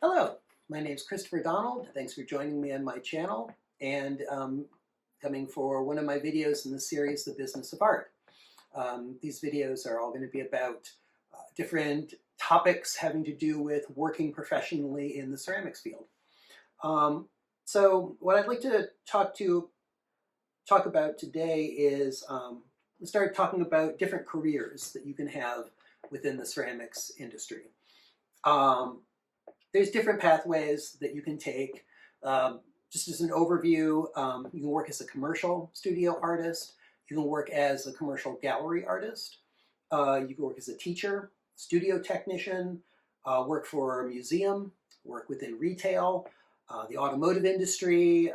Hello, my name is Christopher Donald. Thanks for joining me on my channel and coming for one of my videos in the series, The Business of Art. These videos are all going to be about different topics having to do with working professionally in the ceramics field. So what I'd like to talk about today is start talking about different careers that you can have within the ceramics industry. There's different pathways that you can take. Just as an overview, you can work as a commercial studio artist. You can work as a commercial gallery artist. You can work as a teacher, studio technician, work for a museum, work within retail, the automotive industry,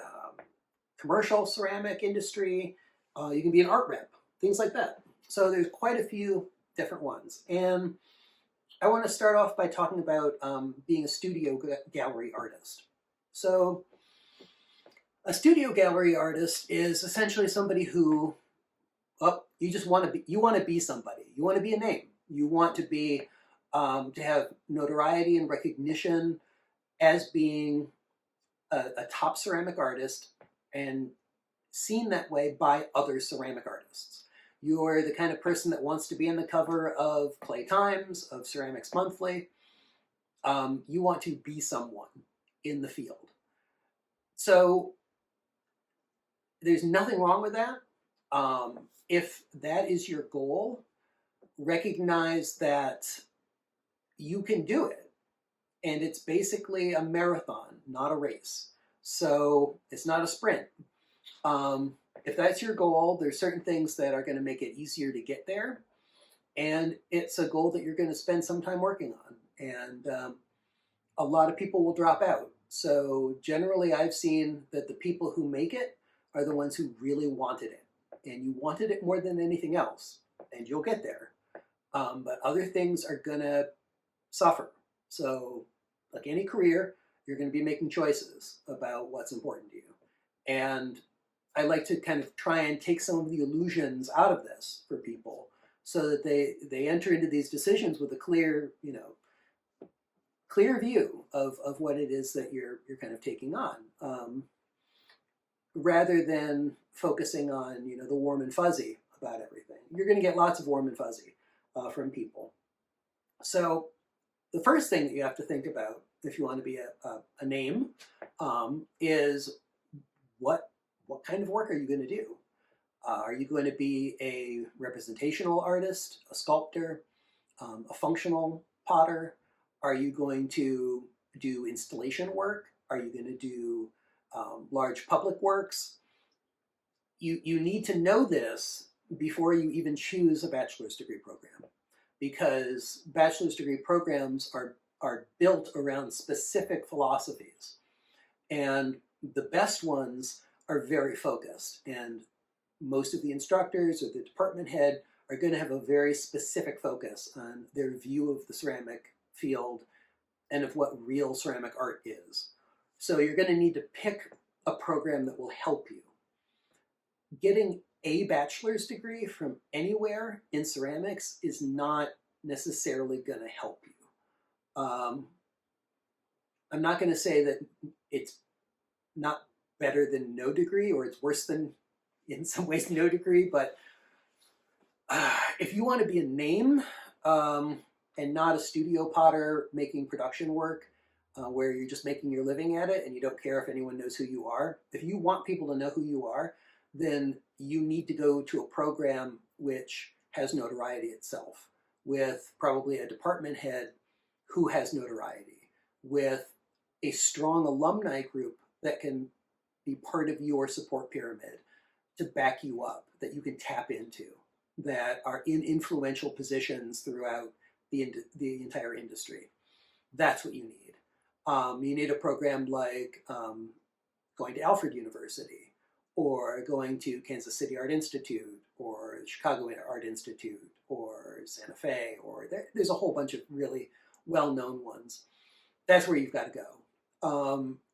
commercial ceramic industry. You can be an art rep, things like that. So there's quite a few different ones. And I want to start off by talking about being a studio gallery artist. So a studio gallery artist is essentially somebody who, you want to be somebody. You want to be a name. You want to be, to have notoriety and recognition as being a top ceramic artist and seen that way by other ceramic artists. You're the kind of person that wants to be on the cover of Clay Times, of Ceramics Monthly. You want to be someone in the field. So there's nothing wrong with that. If that is your goal, recognize that you can do it. And it's basically a marathon, not a race. So it's not a sprint. If that's your goal, there's certain things that are going to make it easier to get there. And it's a goal that you're going to spend some time working on. And a lot of people will drop out. So generally, I've seen that the people who make it are the ones who really wanted it. And you wanted it more than anything else. And you'll get there. But other things are going to suffer. So like any career, you're going to be making choices about what's important to you. And I like to kind of try and take some of the illusions out of this for people so that they enter into these decisions with a clear view of what it is that you're kind of taking on, rather than focusing on, the warm and fuzzy about everything. You're going to get lots of warm and fuzzy from people. So the first thing that you have to think about if you want to be a name is what kind of work are you going to do? Are you going to be a representational artist, a sculptor, a functional potter? Are you going to do installation work? Are you going to do large public works? You need to know this before you even choose a bachelor's degree program, because bachelor's degree programs are built around specific philosophies. And the best ones are very focused, and most of the instructors or the department head are going to have a very specific focus on their view of the ceramic field and of what real ceramic art is. So you're going to need to pick a program that will help you. Getting a bachelor's degree from anywhere in ceramics is not necessarily going to help you. I'm not going to say that it's not better than no degree, or it's worse than, in some ways, no degree. But if you want to be a name and not a studio potter making production work where you're just making your living at it and you don't care if anyone knows who you are, if you want people to know who you are, then you need to go to a program which has notoriety itself, with probably a department head who has notoriety, with a strong alumni group that can be part of your support pyramid to back you up, that you can tap into, that are in influential positions throughout the entire industry. That's what you need. You need a program like going to Alfred University, or going to Kansas City Art Institute, or Chicago Art Institute, or Santa Fe, or there's a whole bunch of really well-known ones. That's where you've got to go.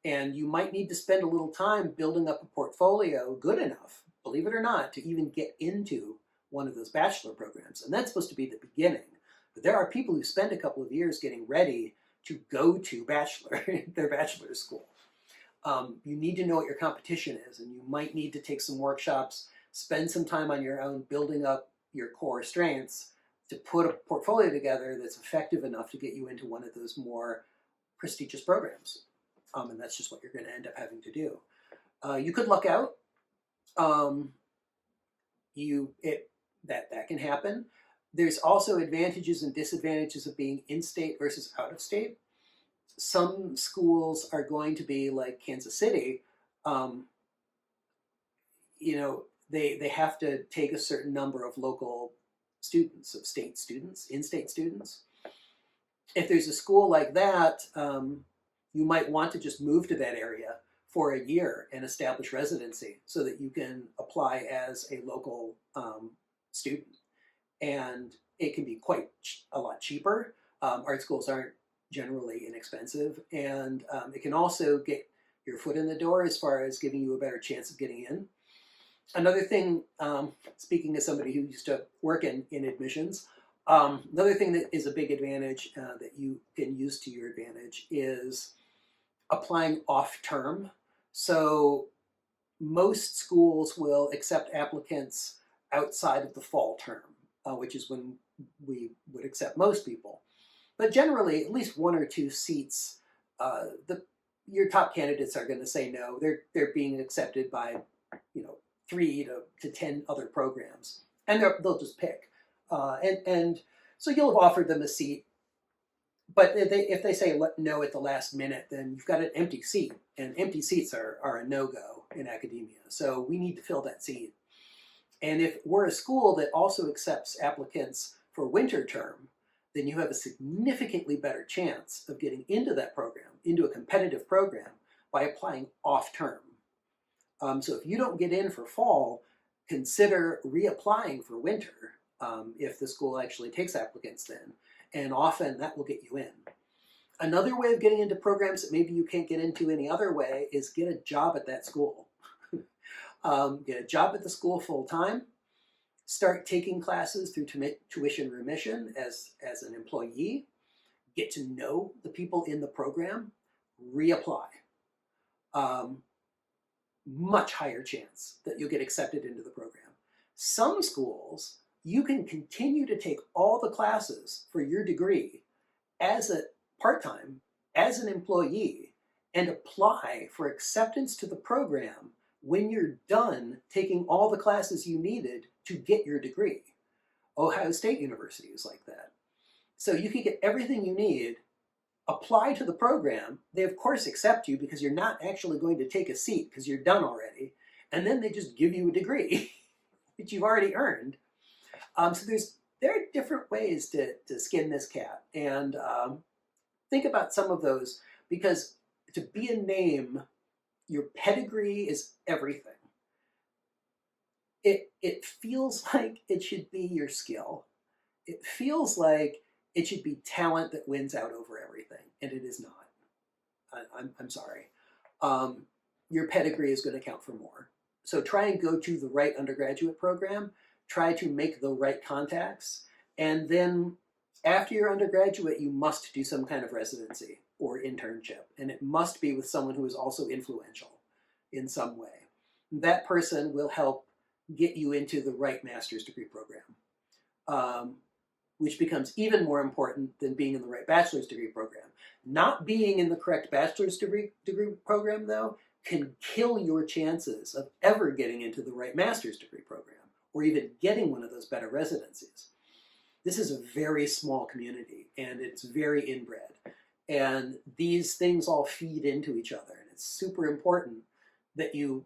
And you might need to spend a little time building up a portfolio good enough, believe it or not, to even get into one of those bachelor programs. And that's supposed to be the beginning. But there are people who spend a couple of years getting ready to go to their bachelor's school. You need to know what your competition is, and you might need to take some workshops, spend some time on your own building up your core strengths to put a portfolio together that's effective enough to get you into one of those more prestigious programs. And that's just what you're going to end up having to do. You could luck out. That can happen. There's also advantages and disadvantages of being in-state versus out-of-state. Some schools are going to be like Kansas City. They have to take a certain number of local students, of state students, in-state students. If there's a school like that, you might want to just move to that area for a year and establish residency so that you can apply as a local student. And it can be quite a lot cheaper. Art schools aren't generally inexpensive, and it can also get your foot in the door as far as giving you a better chance of getting in. Another thing, speaking as somebody who used to work in admissions, another thing that is a big advantage that you can use to your advantage is applying off-term. So most schools will accept applicants outside of the fall term, which is when we would accept most people. But generally, at least one or two seats, your top candidates are going to say no. They're being accepted by, 3 to 10 other programs, and they'll just pick. And so you'll have offered them a seat, but if they say no at the last minute, then you've got an empty seat, and empty seats are a no-go in academia. So we need to fill that seat. And if we're a school that also accepts applicants for winter term, then you have a significantly better chance of getting into that program, into a competitive program, by applying off-term. So if you don't get in for fall, consider reapplying for winter if the school actually takes applicants then, and often that will get you in. Another way of getting into programs that maybe you can't get into any other way is get a job at that school. Get a job at the school full-time, start taking classes through tuition remission as an employee, get to know the people in the program, reapply. Much higher chance that you'll get accepted into the program. Some schools, you can continue to take all the classes for your degree as a part-time, as an employee, and apply for acceptance to the program when you're done taking all the classes you needed to get your degree. Ohio State University is like that. So you can get everything you need, apply to the program. They of course accept you because you're not actually going to take a seat because you're done already. And then they just give you a degree, which you've already earned. So there are different ways to skin this cat. And think about some of those, because to be a name, your pedigree is everything. It feels like it should be your skill. It feels like it should be talent that wins out over everything, and it is not. I'm sorry. Your pedigree is going to count for more. So try and go to the right undergraduate program, try to make the right contacts, and then after your undergraduate, you must do some kind of residency or internship, and it must be with someone who is also influential in some way. That person will help get you into the right master's degree program, which becomes even more important than being in the right bachelor's degree program. Not being in the correct bachelor's degree program, though, can kill your chances of ever getting into the right master's degree program, or even getting one of those better residencies. This is a very small community, and it's very inbred. And these things all feed into each other, and it's super important that you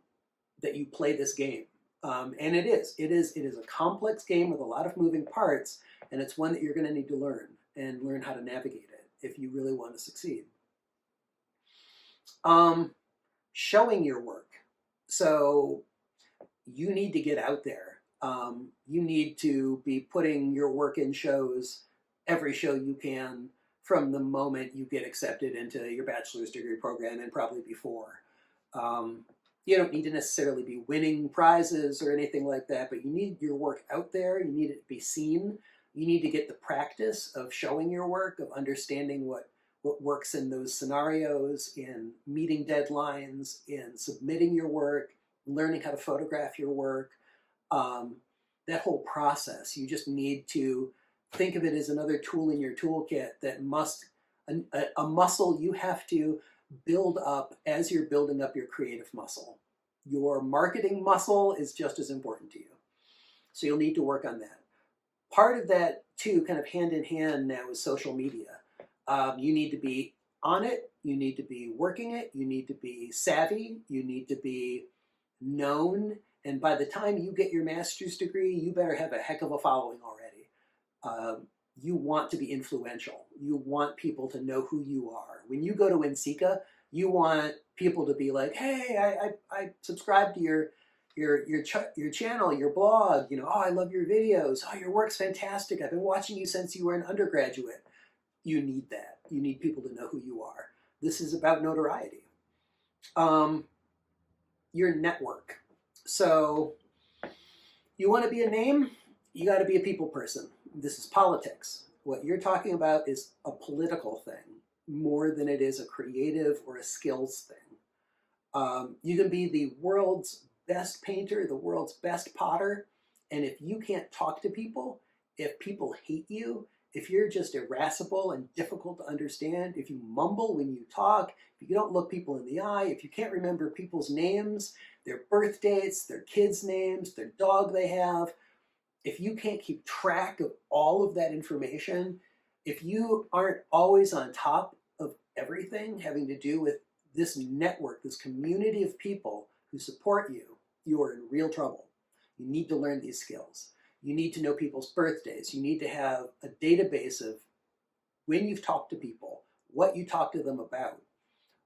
play this game. And it is a complex game with a lot of moving parts, and it's one that you're going to need to learn how to navigate it if you really want to succeed. Showing your work. So you need to get out there. You need to be putting your work in shows, every show you can, from the moment you get accepted into your bachelor's degree program, and probably before. You don't need to necessarily be winning prizes or anything like that, but you need your work out there. You need it to be seen. You need to get the practice of showing your work, of understanding what what works in those scenarios, in meeting deadlines, in submitting your work, learning how to photograph your work. That whole process, you just need to think of it as another tool in your toolkit that a muscle you have to build up as you're building up your creative muscle. Your marketing muscle is just as important to you. So you'll need to work on that. Part of that, too, kind of hand in hand now is social media. You need to be on it. You need to be working it. You need to be savvy. You need to be known. And by the time you get your master's degree, you better have a heck of a following already. You want to be influential. You want people to know who you are. When you go to NCECA, you want people to be like, hey, I subscribe to your channel, your blog. You know, oh, I love your videos. Oh, your work's fantastic. I've been watching you since you were an undergraduate. You need that. You need people to know who you are. This is about notoriety. Your network. So you want to be a name, you got to be a people person. This is politics. What you're talking about is a political thing more than it is a creative or a skills thing. You can be the world's best painter, the world's best potter, and if you can't talk to people, if people hate you, if you're just irascible and difficult to understand, if you mumble when you talk, if you don't look people in the eye, if you can't remember people's names, their birth dates, their kids' names, their dog they have, if you can't keep track of all of that information, if you aren't always on top of everything having to do with this network, this community of people who support you, you are in real trouble. You need to learn these skills. You need to know people's birthdays. You need to have a database of when you've talked to people, what you talk to them about,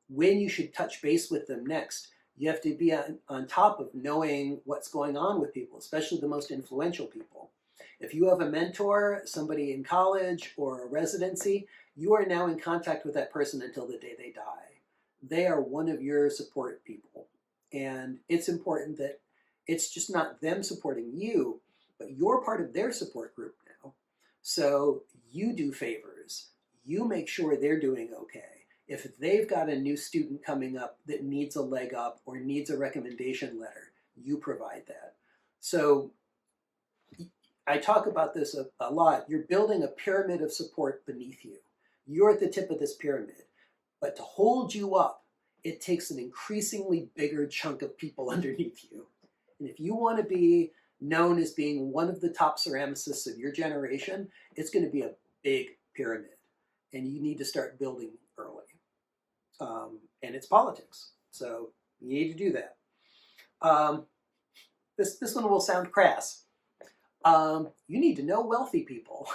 when you should touch base with them next. You have to be on top of knowing what's going on with people, especially the most influential people. If you have a mentor, somebody in college or a residency, you are now in contact with that person until the day they die. They are one of your support people. And it's important that it's just not them supporting you, but you're part of their support group now. So you do favors. You make sure they're doing okay. If they've got a new student coming up that needs a leg up or needs a recommendation letter, you provide that. So I talk about this a lot. You're building a pyramid of support beneath you. You're at the tip of this pyramid. But to hold you up, it takes an increasingly bigger chunk of people underneath you. And if you want to be known as being one of the top ceramicists of your generation, it's going to be a big pyramid. And you need to start building early. And it's politics. So you need to do that. This one will sound crass. You need to know wealthy people.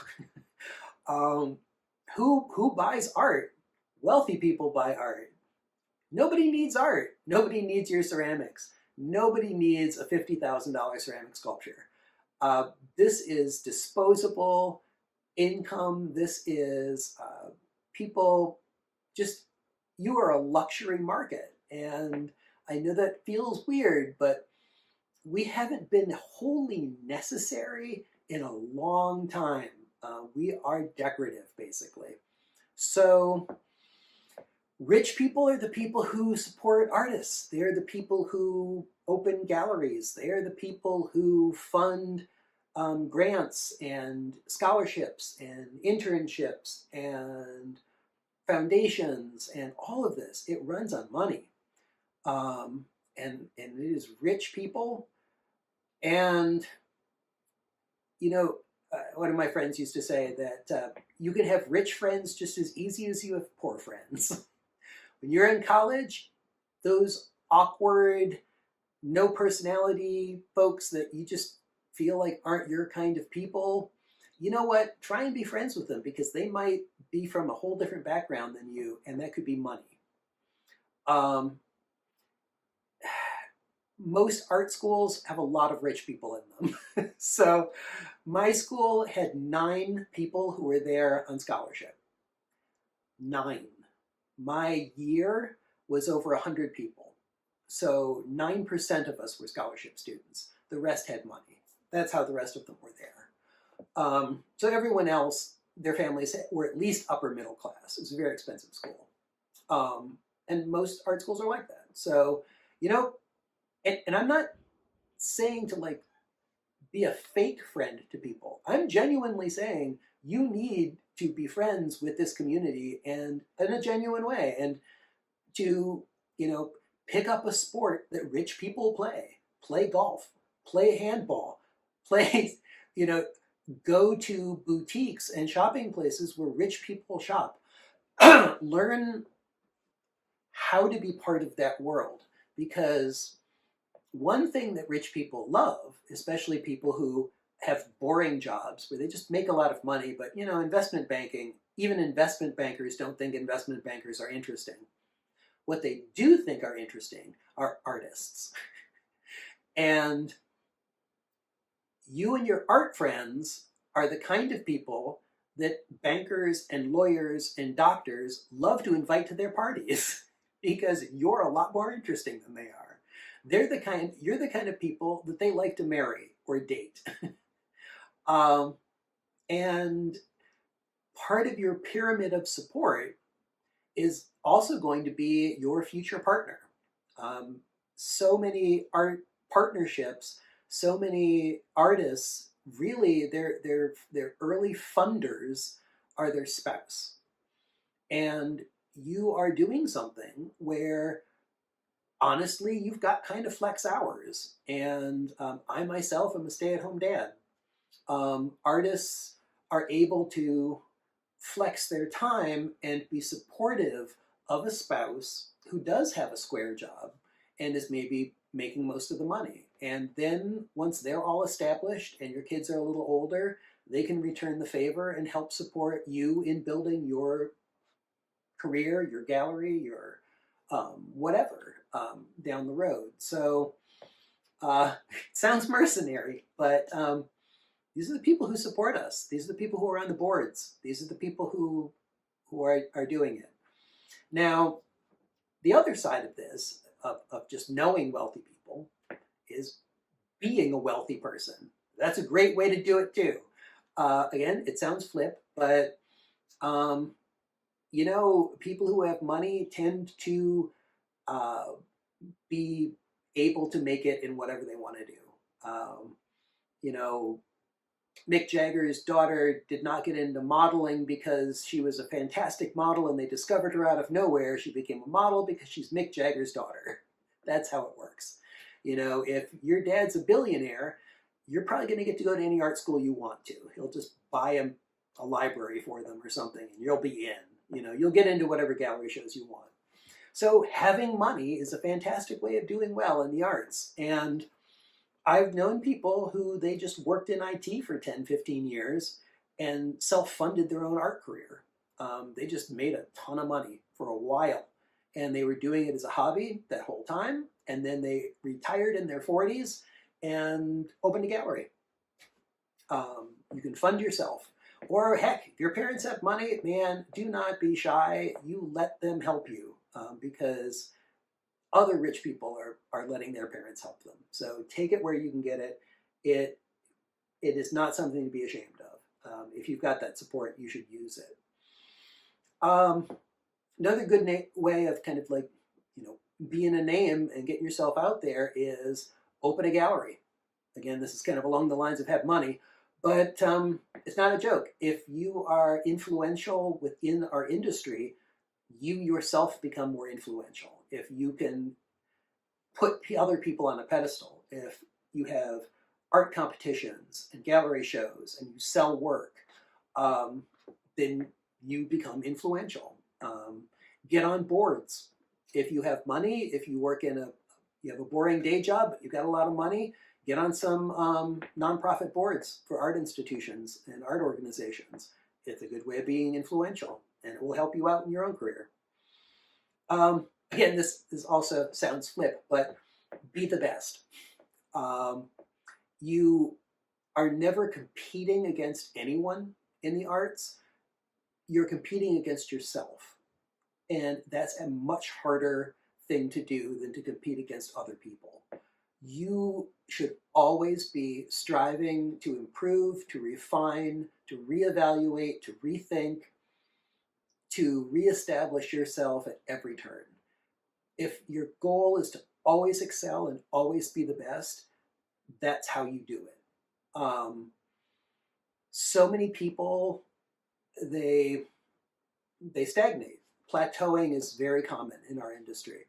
Who buys art? Wealthy people buy art. Nobody needs art. Nobody needs your ceramics. Nobody needs a $50,000 ceramic sculpture. This is disposable income. This is people just, you are a luxury market. And I know that feels weird, but we haven't been wholly necessary in a long time. We are decorative, basically. So rich people are the people who support artists. They're the people who open galleries. They're the people who fund grants and scholarships and internships and foundations and all of this. It runs on money. And it is rich people. And, you know, one of my friends used to say that you can have rich friends just as easy as you have poor friends. When you're in college, those awkward, no personality folks that you just feel like aren't your kind of people, you know what? Try and be friends with them because they might be from a whole different background than you, and that could be money. Most art schools have a lot of rich people in them. So my school had 9 people who were there on scholarship. 9. My year was over 100 people. So 9% of us were scholarship students. The rest had money. That's how the rest of them were there. So everyone else their families were at least upper middle class. It was a very expensive school. And most art schools are like that. So, you know, and I'm not saying to like be a fake friend to people. I'm genuinely saying you need to be friends with this community and in a genuine way, and to, you know, pick up a sport that rich people play golf, play handball, play, you know, go to boutiques and shopping places where rich people shop. Learn how to be part of that world, because one thing that rich people love, especially people who have boring jobs where they just make a lot of money, but you know, investment banking, even investment bankers don't think investment bankers are interesting. What they do think are interesting are artists. And you and your art friends are the kind of people that bankers and lawyers and doctors love to invite to their parties because you're a lot more interesting than they are. You're the kind of people that they like to marry or date. And part of your pyramid of support is also going to be your future partner. So many art partnerships, so many artists, really their early funders are their spouse. And you are doing something where honestly you've got kind of flex hours. And I myself am a stay-at-home dad. Artists are able to flex their time and be supportive of a spouse who does have a square job and is maybe making most of the money. And then once they're all established and your kids are a little older, they can return the favor and help support you in building your career, your gallery, your whatever down the road. So it sounds mercenary, but these are the people who support us. These are the people who are on the boards. These are the people who are doing it. Now, the other side of this, of just knowing wealthy people, is being a wealthy person. That's a great way to do it too. Again, it sounds flip, but you know, people who have money tend to be able to make it in whatever they want to do. You know, Mick Jagger's daughter did not get into modeling because she was a fantastic model and they discovered her out of nowhere. She became a model because she's Mick Jagger's daughter. That's how it works. You know, if your dad's a billionaire, you're probably going to get to go to any art school you want to. He'll just buy a library for them or something and you'll be in. You know, you'll get into whatever gallery shows you want. So having money is a fantastic way of doing well in the arts. And I've known people who they just worked in IT for 10, 15 years and self-funded their own art career. They just made a ton of money for a while. And they were doing it as a hobby that whole time. And then they retired in their 40s and opened a gallery. You can fund yourself. Or heck, if your parents have money, man, do not be shy. You let them help you because other rich people are letting their parents help them. So take it where you can get it. It is not something to be ashamed of. If you've got that support, you should use it. Another good way of kind of like, you know, being a name and getting yourself out there is open a gallery. Again, this is kind of along the lines of have money, but it's not a joke. If you are influential within our industry, you yourself become more influential. If you can put other people on a pedestal, if you have art competitions and gallery shows and you sell work, then you become influential. Get on boards. If you have money, if you work you have a boring day job, but you've got a lot of money, get on some nonprofit boards for art institutions and art organizations. It's a good way of being influential, and it will help you out in your own career. Again, this also sounds flip, but be the best. You are never competing against anyone in the arts. You're competing against yourself. And that's a much harder thing to do than to compete against other people. You should always be striving to improve, to refine, to reevaluate, to rethink, to reestablish yourself at every turn. If your goal is to always excel and always be the best, that's how you do it. So many people, they stagnate. Plateauing is very common in our industry,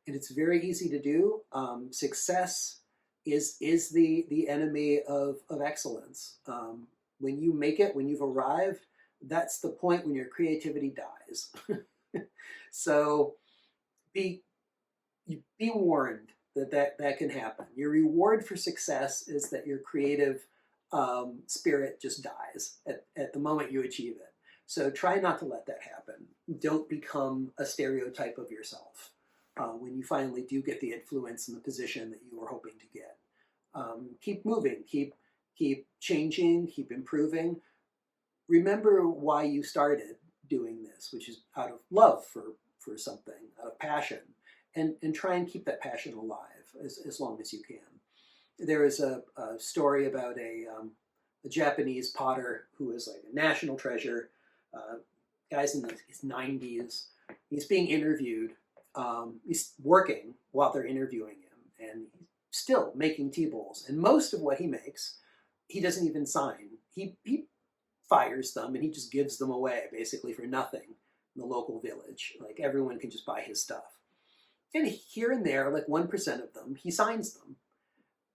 and it's very easy to do. Success is the enemy of excellence. When you make it, when you've arrived, that's the point when your creativity dies. So be warned that can happen. Your reward for success is that your creative spirit just dies at the moment you achieve it. So try not to let that happen. Don't become a stereotype of yourself when you finally do get the influence and the position that you were hoping to get. Keep moving, keep changing, keep improving. Remember why you started doing this, which is out of love for something, out of passion, and try and keep that passion alive as long as you can. There is a story about a Japanese potter who was like a national treasure. Guy's in his 90s. He's being interviewed. He's working while they're interviewing him, and he's still making tea bowls. And most of what he makes, he doesn't even sign. He fires them and he just gives them away basically for nothing in the local village. Like everyone can just buy his stuff. And here and there, like 1% of them, he signs them.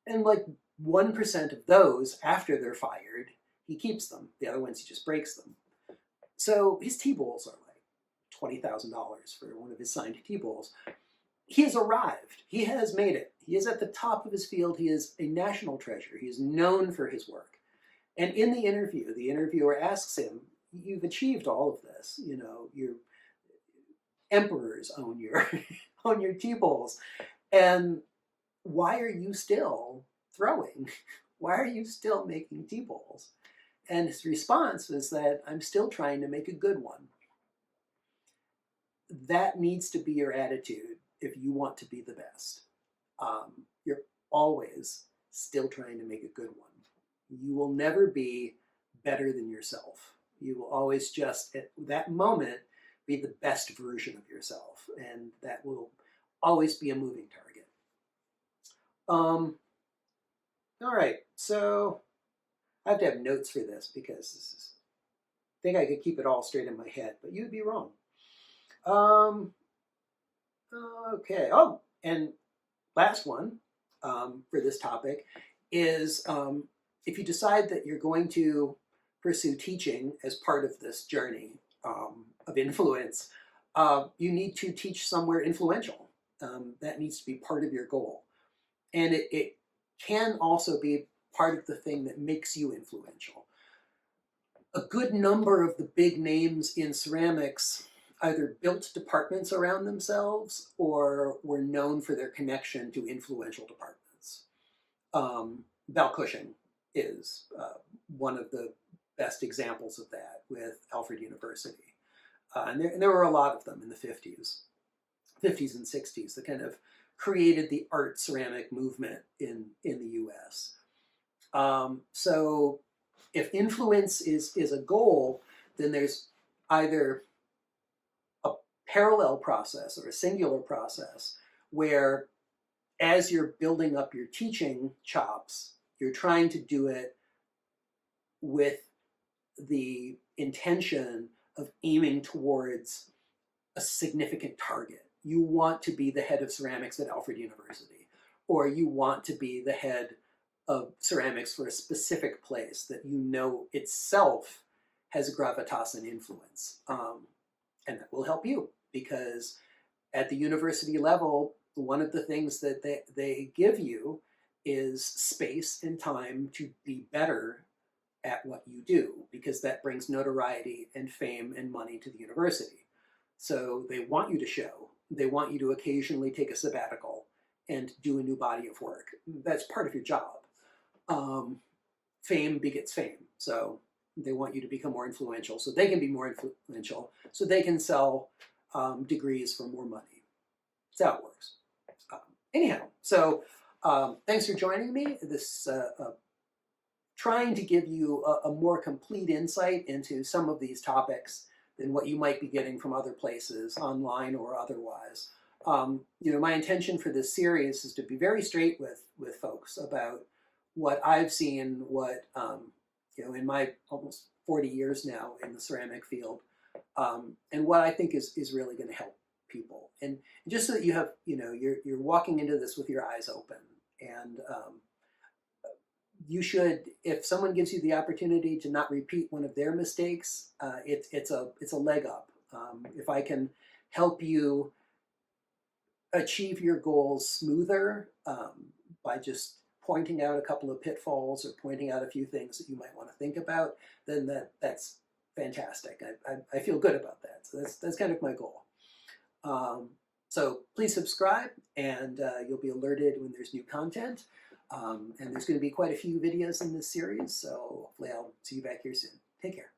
And like 1% of those, after they're fired, he keeps them. The other ones, he just breaks them. So his tea bowls are like $20,000 for one of his signed tea bowls. He has arrived. He has made it. He is at the top of his field. He is a national treasure. He is known for his work. And in the interview, the interviewer asks him, "You've achieved all of this. You know, your emperors own your own your tea bowls, and why are you still throwing? Why are you still making tea bowls?" And his response was that, "I'm still trying to make a good one." That needs to be your attitude if you want to be the best. You're always still trying to make a good one. You will never be better than yourself. You will always just, at that moment, be the best version of yourself. And that will always be a moving target. All right, so I have to have notes for this because I think I could keep it all straight in my head, but you'd be wrong. Okay, oh, and last one for this topic is if you decide that you're going to pursue teaching as part of this journey of influence, you need to teach somewhere influential. That needs to be part of your goal. And it can also be part of the thing that makes you influential. A good number of the big names in ceramics either built departments around themselves or were known for their connection to influential departments. Val Cushing is one of the best examples of that with Alfred University. And there were a lot of them in the 50s and 60s that kind of created the art ceramic movement in the US. So if influence is a goal, then there's either a parallel process or a singular process where as you're building up your teaching chops, you're trying to do it with the intention of aiming towards a significant target. You want to be the head of ceramics at Alfred University, or you want to be the head of ceramics for a specific place that you know itself has gravitas and influence. And that will help you because at the university level, one of the things that they give you is space and time to be better at what you do, because that brings notoriety and fame and money to the university. So they want you to show. They want you to occasionally take a sabbatical and do a new body of work. That's part of your job. Fame begets fame. So they want you to become more influential so they can be more influential, so they can sell degrees for more money. That's how it works. Anyhow, so thanks for joining me. This trying to give you a more complete insight into some of these topics than what you might be getting from other places, online or otherwise. My intention for this series is to be very straight with folks about what I've seen, what in my almost 40 years now in the ceramic field, and what I think is really going to help people. And just so that you have, you're walking into this with your eyes open, and you should, if someone gives you the opportunity to not repeat one of their mistakes, it's a leg up. If I can help you achieve your goals smoother by just pointing out a couple of pitfalls or pointing out a few things that you might want to think about, then that's fantastic. I feel good about that. So that's kind of my goal. So please subscribe, and you'll be alerted when there's new content. And there's going to be quite a few videos in this series, so hopefully I'll see you back here soon. Take care.